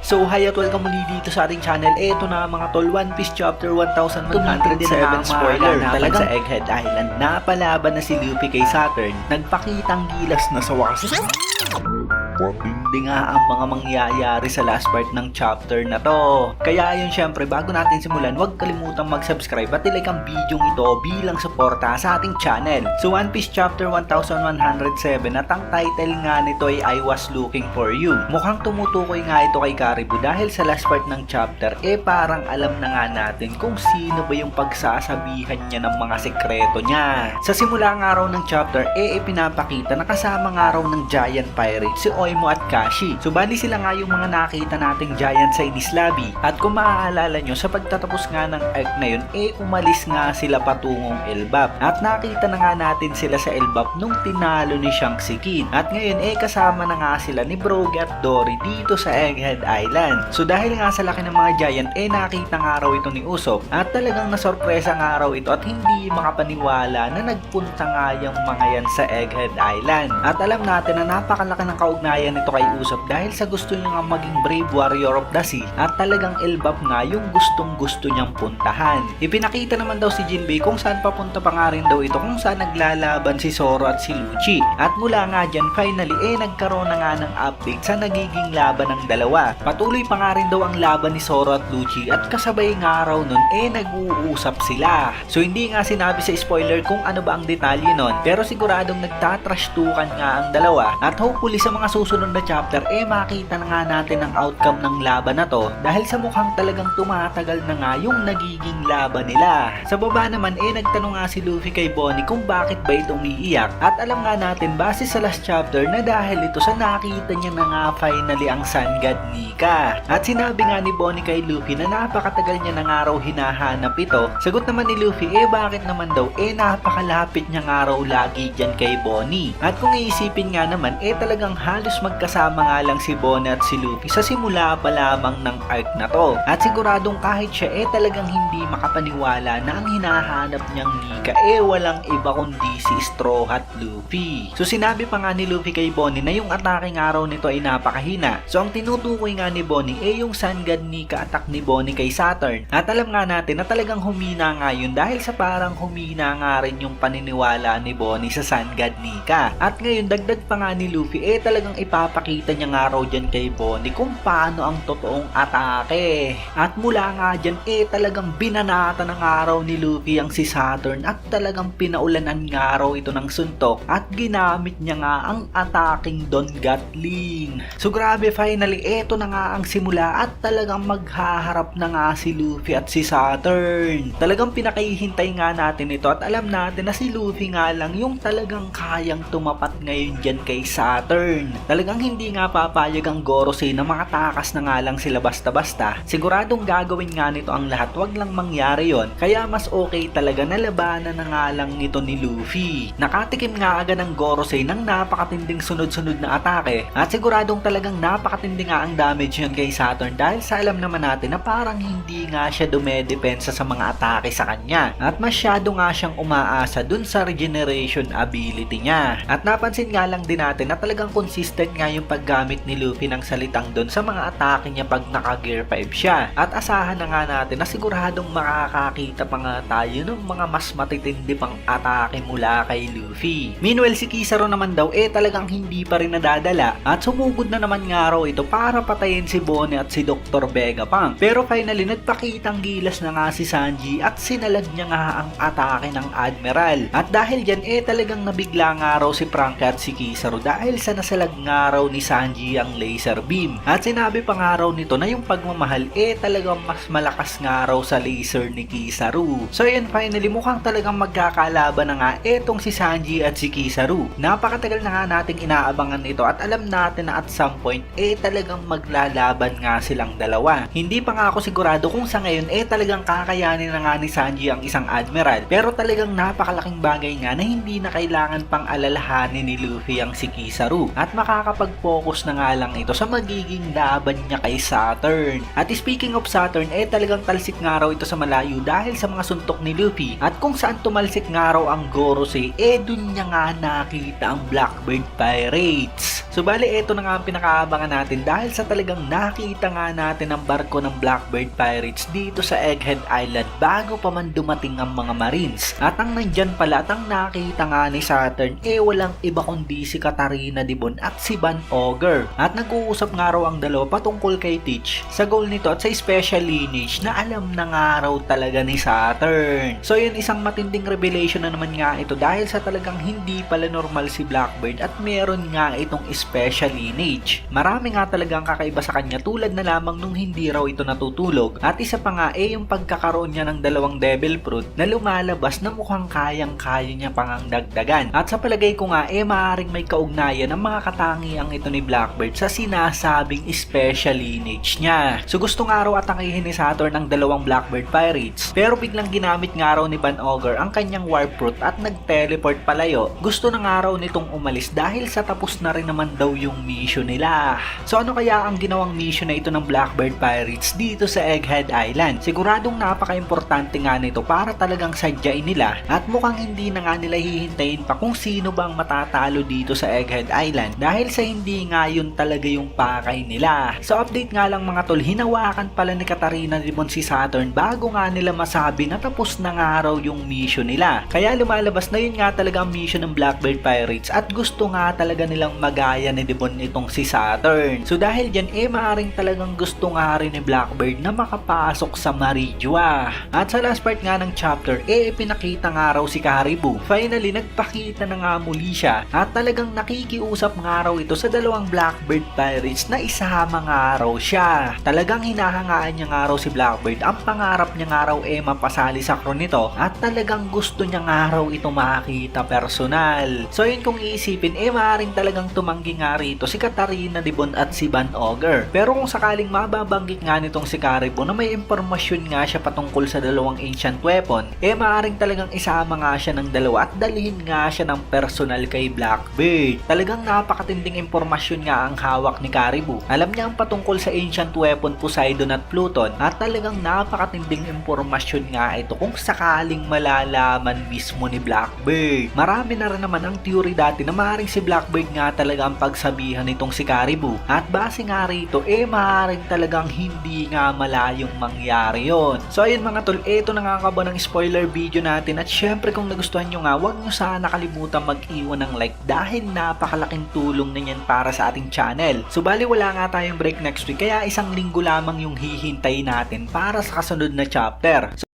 So hi at welcome muli dito sa ating channel. Eto na mga tol, One Piece Chapter 1207 spoiler. Talagang sa Egghead Island, napalaban na si Luffy kay Saturn. Nagpakitang gilas na sa wakas. Hindi nga ang mga mangyayari sa last part ng chapter na to. Kaya yun, syempre, bago natin simulan, huwag kalimutang mag-subscribe at ilike ang video ito bilang suporta sa ating channel. So One Piece Chapter 1107 at ang title nga nito ay I Was Looking For You. Mukhang tumutukoy nga ito kay Caribou dahil sa last part ng chapter, parang alam na nga natin kung sino ba yung pagsasabihan niya ng mga sekreto niya. Sa simula nga raw ng chapter, ipinapakita na kasama nga raw ng giant pirate si Oimo at Kashi. So bali sila nga yung mga nakita nating giant sa Enies Lobby. At kung maaalala nyo, sa pagtatapos nga ng arc na yun, umalis nga sila patungong Elbap. At nakita na nga natin sila sa Elbap nung tinalo ni Shanks si Kid. At ngayon kasama na nga sila ni Brogy at Dory dito sa Egghead Island. So dahil nga sa laki ng mga giant, nakita nga raw ito ni Usopp. At talagang nasorpresa nga raw ito at hindi makapaniwala na nagpunta nga yung mga yan sa Egghead Island. At alam natin na napakalaki ng kaugnayan nito kay Usopp dahil sa gusto niya nga maging brave warrior of the sea at talagang Elbap nga yung gusto niyang puntahan. Ipinakita naman daw si Jinbei kung saan papunta pa nga rin daw ito, kung saan naglalaban si Zoro at si Lucci. At mula nga dyan, finally nagkaroon na nga ng update sa nagiging laban ng dalawa. Patuloy pa nga rin daw ang laban ni Zoro at Lucci at kasabay nga raw nun nag-uusap sila. So hindi nga sinabi sa spoiler kung ano ba ang detalye nun, pero siguradong nagtatrashtukan nga ang dalawa at hopefully sa mga susunod na chapter makita na nga natin ang outcome ng laban na to dahil sa mukhang talagang tumatagal na nga yung nagiging laban nila. Sa baba naman nagtanong nga si Luffy kay Bonnie kung bakit ba ito umiiyak at alam nga natin base sa last chapter na dahil ito sa nakita niya na nga finally ang Sun God Nika. At sinabi nga ni Bonnie kay Luffy na napakatagal niya na nga raw hinahanap ito. Sagot naman ni Luffy bakit naman daw napakalapit niya nga raw lagi dyan kay Bonnie. At kung iisipin nga naman talagang halos magkasama nga lang si Bonnie at si Luffy sa simula pa lamang ng arc na to. At siguradong kahit siya talagang hindi makapaniwala na ang hinahanap niyang Nika walang iba kundi si Straw Hat Luffy. So sinabi pa nga ni Luffy kay Bonnie na yung atake nga raw nito ay napakahina. So ang tinutukoy nga ni Bonnie yung Sun God Nika attack ni Bonnie kay Saturn. At alam nga natin na talagang humina nga yun dahil sa parang humina nga rin yung paniniwala ni Bonnie sa Sun God Nika. At ngayon dagdag pa nga ni Luffy talagang ipapakita niya nga raw dyan kay Bonnie kung paano ang totoong atake. At mula nga dyan talagang binanata ng araw ni Luffy ang si Saturn at talagang pinaulanan nga raw ito ng suntok at ginamit niya nga ang ataking Don Gatling. So grabe, finally eto na nga ang simula at talagang maghaharap na nga si Luffy at si Saturn. Talagang pinakahihintay nga natin ito at alam natin na si Luffy nga lang yung talagang kayang tumapat ngayon dyan kay Saturn. Talagang hindi nga papayag ang Gorosei na makatakas na nga lang sila basta-basta. Siguradong gagawin nga nito ang lahat, wag lang mangyari yon. Kaya mas okay talaga na labanan na nga lang nito ni Luffy. Nakatikim nga agad ng Gorosei ng napakatinding sunod-sunod na atake at siguradong talagang napakatindi nga ang damage yun kay Saturn dahil sa alam naman natin na parang hindi nga siya dumedepensa sa mga atake sa kanya at masyado nga siyang umaasa dun sa regeneration ability niya. At napansin nga lang din natin na talagang consistent nga yung paggamit ni Luffy ng salitang doon sa mga atake niya pag naka Gear 5 siya. At asahan na nga natin na siguradong makakakita pa nga tayo ng mga mas matitindi pang atake mula kay Luffy. Meanwhile si Kizaru naman daw talagang hindi pa rin nadadala at sumugod na naman nga raw ito para patayin si Bonnie at si Dr. Vegapunk. Pero finally nagpakitang gilas na nga si Sanji at sinalag niya nga ang atake ng Admiral. At dahil dyan talagang nabigla nga raw si Franky at si Kizaru dahil sa nasalag nga raw ni Sanji ang laser beam. At sinabi pa nga raw nito na yung pagmamahal talagang mas malakas nga raw sa laser ni Kizaru. So yun, finally mukhang talagang magkakalaban na nga etong si Sanji at si Kizaru. Napakatagal na nga nating inaabangan ito at alam natin na at some point talagang maglalaban nga silang dalawa. Hindi pa nga ako sigurado kung sa ngayon talagang kakayanin na nga ni Sanji ang isang Admiral, pero talagang napakalaking bagay nga na hindi na kailangan pang alalahanin ni Luffy ang si Kizaru at makakapag nakafocus na nga lang ito sa magiging laban niya kay Saturn. At speaking of Saturn, talagang talsik nga raw ito sa malayo dahil sa mga suntok ni Luffy. At kung saan tumalsik nga raw ang Gorosei, dun niya nga nakita ang Blackbird Pirates. So bali, ito na nga ang pinakaabangan natin dahil sa talagang nakita nga natin ang barko ng Blackbird Pirates dito sa Egghead Island bago pa man dumating ang mga Marines. At ang nandyan pala at ang nakita nga ni Saturn, walang iba kundi si Katarina Dibon at si Van Ogre. At nag-uusap nga raw ang dalawa patungkol kay Teach sa goal nito at sa special lineage na alam na nga raw talaga ni Saturn. So yun, isang matinding revelation na naman nga ito dahil sa talagang hindi pala normal si Blackbird at meron nga itong special lineage. Marami nga talagang kakaiba sa kanya tulad na lamang nung hindi raw ito natutulog. At isa pa nga yung pagkakaroon niya ng dalawang devil fruit na lumalabas na mukhang kayang-kaya niya pang dagdagan. At sa palagay ko nga maaaring may kaugnayan ng mga katangiang ito ni Blackbird sa sinasabing special lineage niya. So gusto nga raw atakihin ni Saturn ang dalawang Blackbird Pirates pero biglang ginamit nga raw ni Van Ogre ang kanyang warp fruit at nag-teleport palayo. Gusto na nga raw nitong umalis dahil sa tapos na rin naman daw yung mission nila. So ano kaya ang ginawang mission na ito ng Blackbird Pirates dito sa Egghead Island? Siguradong napaka-importante nga nito para talagang sadyain nila at mukhang hindi na nga nila hihintayin pa kung sino bang matatalo dito sa Egghead Island dahil sa hindi nga yun talaga yung pakay nila. So update nga lang mga tol, hinawakan pala ni Katarina Dibon si Saturn bago nga nila masabi na tapos na nga raw yung mission nila. Kaya lumalabas na yun nga talaga ang mission ng Blackbird Pirates at gusto nga talaga nilang magaya ni Dibon itong si Saturn. So dahil dyan maaring talagang gusto nga rin ni Blackbird na makapasok sa Marijua. At sa last part nga ng chapter pinakita nga raw si Caribou. Finally nagpakita na nga muli siya at talagang nakikiusap nga raw ito sa dalawang Blackbird Pirates na isama nga raw siya. Talagang hinahangaan niya nga raw si Blackbird. Ang pangarap niya nga raw mapasali sa crew nito at talagang gusto niya nga raw ito makita personal. So yun, kung iisipin maaaring talagang tumanggi nga rito si Katarina Dibon at si Van Ogre. Pero kung sakaling mababanggit nga nitong si Caribou na may impormasyon nga siya patungkol sa dalawang ancient weapon, maaring talagang isama nga siya ng dalawa at dalhin nga siya ng personal kay Blackbird. Talagang napakatinding impormasyon nga ang hawak ni Caribou. Alam niya ang patungkol sa ancient weapon Poseidon at Pluton at talagang napakatinding impormasyon nga ito kung sakaling malalaman mismo ni Blackbird. Marami na rin naman ang theory dati na maaaring si Blackbird nga talaga ang pagsabihan nitong si Caribou. At base nga rito, maaaring talagang hindi nga malayong mangyari yon. So ayun mga tol, ito na nga kaba ng spoiler video natin at syempre kung nagustuhan nyo nga, huwag nyo sana kalimutan mag-iwan ng like dahil napakalaking tulong na yan para sa ating channel. So bali wala nga tayong break next week kaya isang linggo lamang yung hihintay natin para sa kasunod na chapter.